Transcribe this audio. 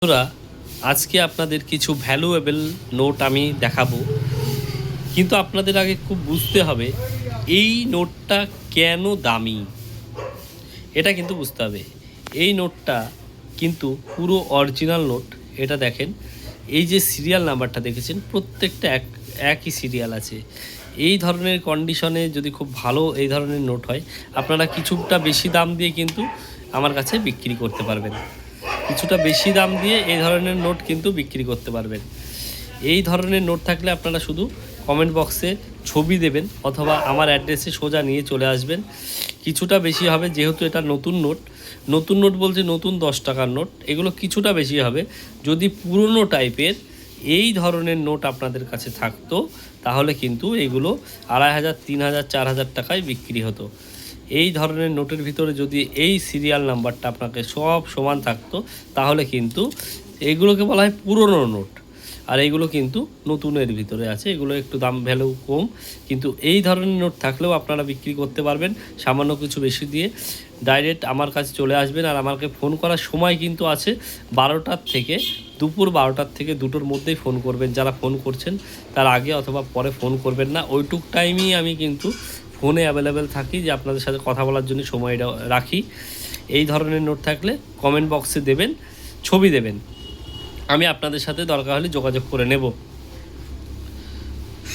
বন্ধুরা, আজকে আপনাদের কিছু ভ্যালুয়েবল নোট আমি দেখাবো, কিন্তু আপনাদের আগে খুব বুঝতে হবে এই নোটটা কেন দামি। এটা কিন্তু বুঝতে হবে। এই নোটটা কিন্তু পুরো অরিজিনাল নোট। এটা দেখেন, এই যে সিরিয়াল নাম্বারটা দেখেছেন, প্রত্যেকটা একই সিরিয়াল আছে। এই ধরনের কন্ডিশনে যদি খুব ভালো এই ধরনের নোট হয়, আপনারা কিছুটা বেশি দাম দিয়ে কিন্তু আমার কাছে বিক্রি করতে পারবেন। কিছুটা বেশি দাম দিয়ে এই ধরনের নোট কিন্তু বিক্রি করতে পারবেন। এই ধরনের নোট থাকলে আপনারা শুধু কমেন্ট বক্সে ছবি দেবেন অথবা আমার অ্যাড্রেসে সোজা নিয়ে চলে আসবেন। কিছুটা বেশি হবে, যেহেতু এটা নতুন নোট। নতুন নোট বলতে নতুন 10 টাকার নোট, এগুলো কিছুটা বেশি হবে। যদি পুরনো টাইপের এই ধরনের নোট আপনাদের কাছে থাকতো, তাহলে কিন্তু এগুলো 2500, 3000, 4000 টাকায় বিক্রি হতো। এই ধরনের নোটের ভিতরে যদি এই সিরিয়াল নাম্বারটা আপনাকে সব সমান থাকতো, তাহলে কিন্তু এগুলোকে বলা হয় পুরনো নোট। আর এইগুলো কিন্তু নতুনের ভিতরে আছে, এগুলো একটু দাম ভ্যালু কম। কিন্তু এই ধরনের নোট থাকলেও আপনারা বিক্রি করতে পারবেন সামান্য কিছু বেশি দিয়ে। ডাইরেক্ট আমার কাছে চলে আসবেন। আর আমাকে ফোন করার সময় কিন্তু আছে 12টার থেকে, দুপুর 12টার থেকে 2টোর মধ্যেই ফোন করবেন। যারা ফোন করছেন তার আগে অথবা পরে ফোন করবেন না। ওইটুক টাইমই আমি কিন্তু ফোনে অ্যাভেলেবেল থাকি, যে আপনাদের সাথে কথা বলার জন্য সময়টা রাখি। এই ধরনের নোট থাকলে কমেন্ট বক্সে দেবেন, ছবি দেবেন, আমি আপনাদের সাথে দরকার হলে যোগাযোগ করে নেব।